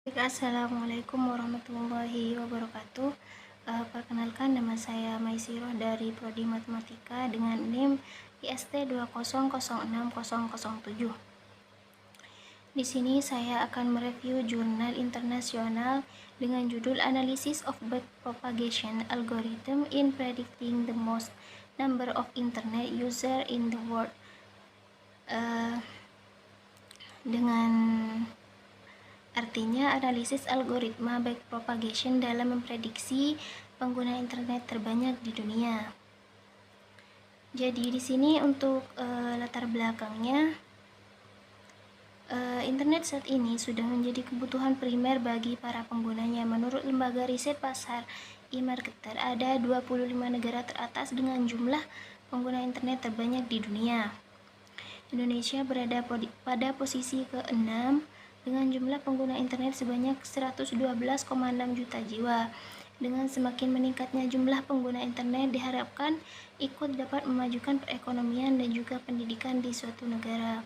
Assalamualaikum warahmatullahi wabarakatuh. Perkenalkan, nama saya Maisiroh dari Prodi Matematika dengan NIM IST 2006007. Di sini saya akan mereview jurnal internasional dengan judul Analysis of Backpropagation Algorithm in Predicting the Most Number of Internet User in the World. Dengan Artinya, analisis algoritma backpropagation dalam memprediksi pengguna internet terbanyak di dunia. Jadi di sini untuk latar belakangnya, internet saat ini sudah menjadi kebutuhan primer bagi para penggunanya. Menurut lembaga riset pasar eMarketer, ada 25 negara teratas dengan jumlah pengguna internet terbanyak di dunia. Indonesia berada pada posisi ke-6 dengan jumlah pengguna internet sebanyak 112,6 juta jiwa. Dengan semakin meningkatnya jumlah pengguna internet, diharapkan ikut dapat memajukan perekonomian dan juga pendidikan di suatu negara.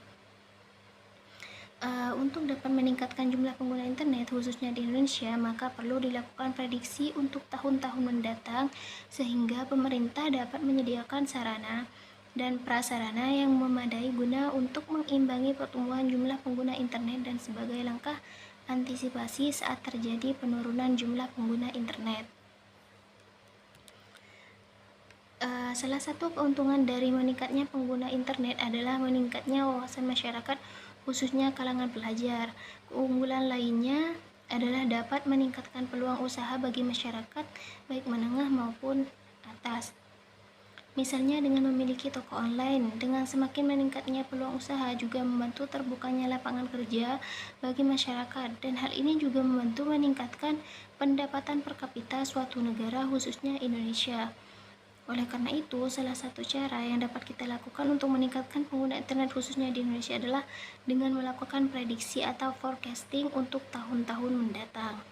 Untuk dapat meningkatkan jumlah pengguna internet khususnya di Indonesia, maka perlu dilakukan prediksi untuk tahun-tahun mendatang sehingga pemerintah dapat menyediakan sarana dan prasarana yang memadai guna untuk mengimbangi pertumbuhan jumlah pengguna internet dan sebagai langkah antisipasi saat terjadi penurunan jumlah pengguna internet. Salah satu keuntungan dari meningkatnya pengguna internet adalah meningkatnya wawasan masyarakat khususnya kalangan pelajar. Keunggulan lainnya adalah dapat meningkatkan peluang usaha bagi masyarakat baik menengah maupun atas. Misalnya dengan memiliki toko online, dengan semakin meningkatnya peluang usaha juga membantu terbukanya lapangan kerja bagi masyarakat, dan hal ini juga membantu meningkatkan pendapatan per kapita suatu negara khususnya Indonesia. Oleh karena itu, salah satu cara yang dapat kita lakukan untuk meningkatkan pengguna internet khususnya di Indonesia adalah dengan melakukan prediksi atau forecasting untuk tahun-tahun mendatang.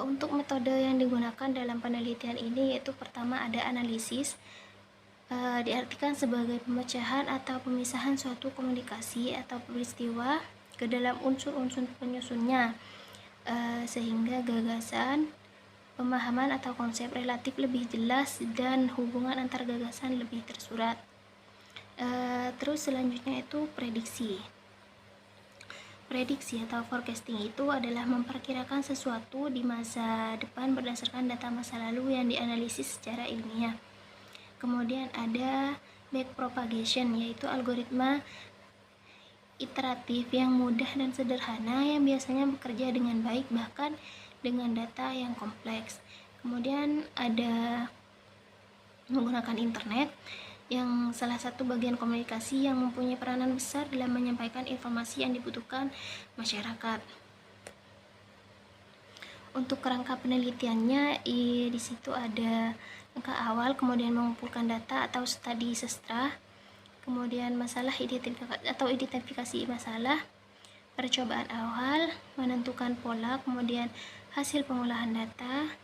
Untuk metode yang digunakan dalam penelitian ini yaitu pertama ada analisis, diartikan sebagai pemecahan atau pemisahan suatu komunikasi atau peristiwa ke dalam unsur-unsur penyusunnya, sehingga gagasan, pemahaman atau konsep relatif lebih jelas dan hubungan antar gagasan lebih tersurat. Terus selanjutnya itu prediksi atau forecasting itu adalah memperkirakan sesuatu di masa depan berdasarkan data masa lalu yang dianalisis secara ilmiah. Kemudian ada backpropagation, yaitu algoritma iteratif yang mudah dan sederhana yang biasanya bekerja dengan baik bahkan dengan data yang kompleks. Kemudian ada menggunakan internet yang salah satu bagian komunikasi yang mempunyai peranan besar dalam menyampaikan informasi yang dibutuhkan masyarakat. Untuk kerangka penelitiannya di situ ada langkah awal, kemudian mengumpulkan data atau studi sastra, kemudian masalah identifikasi masalah, percobaan awal, menentukan pola, kemudian hasil pengolahan data,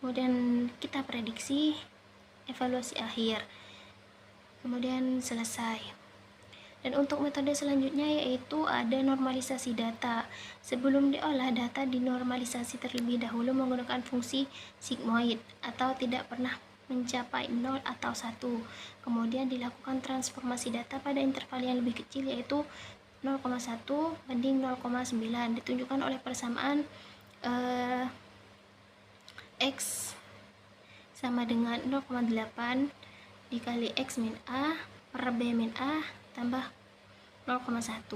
kemudian kita prediksi, evaluasi akhir, kemudian selesai. Dan untuk metode selanjutnya yaitu ada normalisasi data. Sebelum diolah, data dinormalisasi terlebih dahulu menggunakan fungsi sigmoid atau tidak pernah mencapai 0 atau 1. Kemudian dilakukan transformasi data pada interval yang lebih kecil yaitu 0,1 banding 0,9, ditunjukkan oleh persamaan X sama dengan 0,8 dikali X min A per B min A tambah 0,1.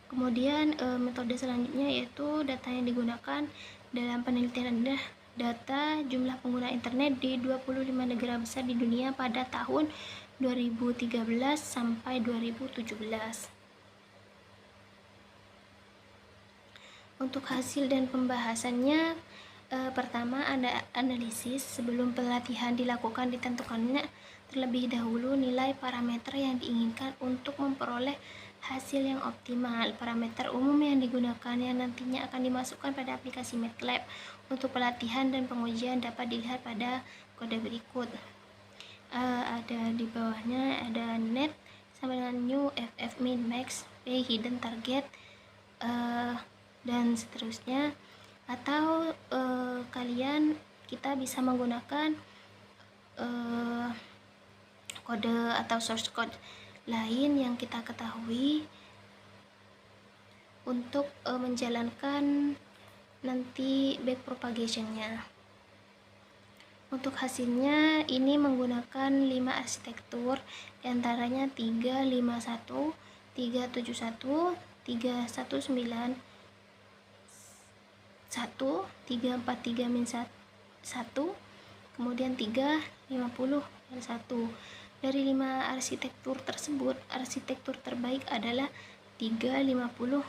Kemudian metode selanjutnya yaitu data yang digunakan dalam penelitian adalah data jumlah pengguna internet di 25 negara besar di dunia pada tahun 2013 sampai 2017. Untuk hasil dan pembahasannya, pertama ada analisis. Sebelum pelatihan dilakukan, ditentukannya terlebih dahulu nilai parameter yang diinginkan untuk memperoleh hasil yang optimal. Parameter umum yang digunakan yang nantinya akan dimasukkan pada aplikasi MATLAB. Untuk pelatihan dan pengujian dapat dilihat pada kode berikut. Ada di bawahnya ada net sama dengan new ff min max p hidden target dan seterusnya. Atau kita bisa menggunakan kode atau source code lain yang kita ketahui untuk menjalankan nanti backpropagation-nya. Untuk hasilnya ini menggunakan 5 arsitektur, diantaranya 351, 371, 319, 343-1, kemudian 350 dan 1. Dari 5 arsitektur tersebut, arsitektur terbaik adalah 351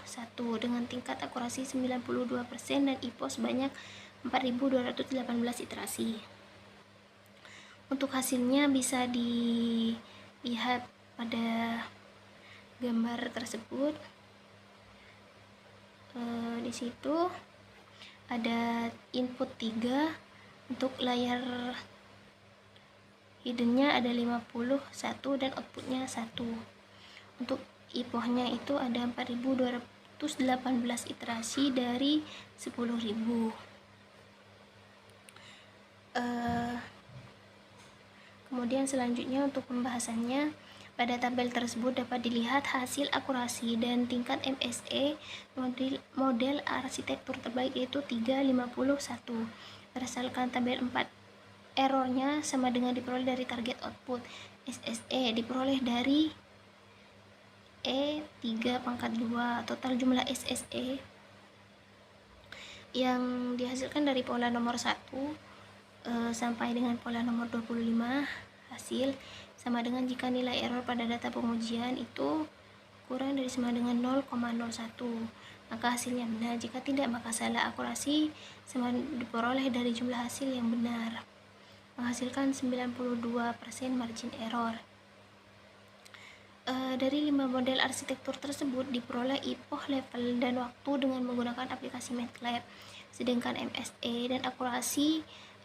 dengan tingkat akurasi 92% dan IPO sebanyak 4218 iterasi. Untuk hasilnya bisa dilihat pada gambar tersebut. Di situ ada input 3, untuk layar hiddennya ada 51 dan outputnya 1. Untuk IPO-nya itu ada 4218 iterasi dari 10.000. Kemudian selanjutnya untuk pembahasannya, pada tabel tersebut dapat dilihat hasil akurasi dan tingkat MSE model arsitektur terbaik yaitu 351. Berdasarkan tabel 4, errornya sama dengan diperoleh dari target output. SSE diperoleh dari E3/2. Total jumlah SSE yang dihasilkan dari pola nomor 1 sampai dengan pola nomor 25 hasil sama dengan jika nilai error pada data pengujian itu kurang dari sama dengan 0,01, maka hasilnya benar. Jika tidak, maka salah akurasi sama diperoleh dari jumlah hasil yang benar, menghasilkan 92% margin error. Dari 5 model arsitektur tersebut diperoleh IPO level dan waktu dengan menggunakan aplikasi MATLAB, sedangkan MSE dan akurasi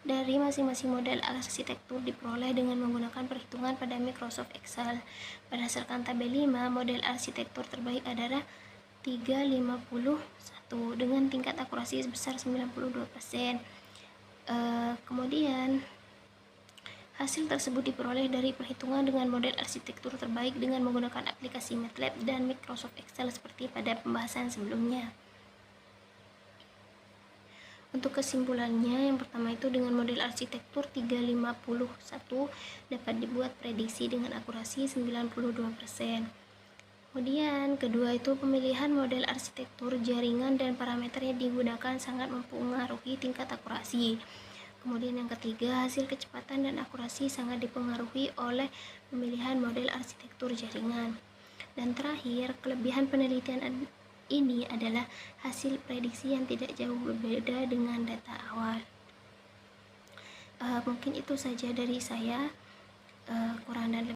dari masing-masing model arsitektur diperoleh dengan menggunakan perhitungan pada Microsoft Excel. Berdasarkan tabel 5, model arsitektur terbaik adalah 351 dengan tingkat akurasi sebesar 92%. Kemudian hasil tersebut diperoleh dari perhitungan dengan model arsitektur terbaik dengan menggunakan aplikasi MATLAB dan Microsoft Excel seperti pada pembahasan sebelumnya. Untuk kesimpulannya, yang pertama itu dengan model arsitektur 351 dapat dibuat prediksi dengan akurasi 92%. Kemudian kedua itu pemilihan model arsitektur jaringan dan parameter yang digunakan sangat mempengaruhi tingkat akurasi. Kemudian yang ketiga, hasil kecepatan dan akurasi sangat dipengaruhi oleh pemilihan model arsitektur jaringan. Dan terakhir, kelebihan penelitian ini adalah hasil prediksi yang tidak jauh berbeda dengan data awal. Mungkin itu saja dari saya, kurang dan lebih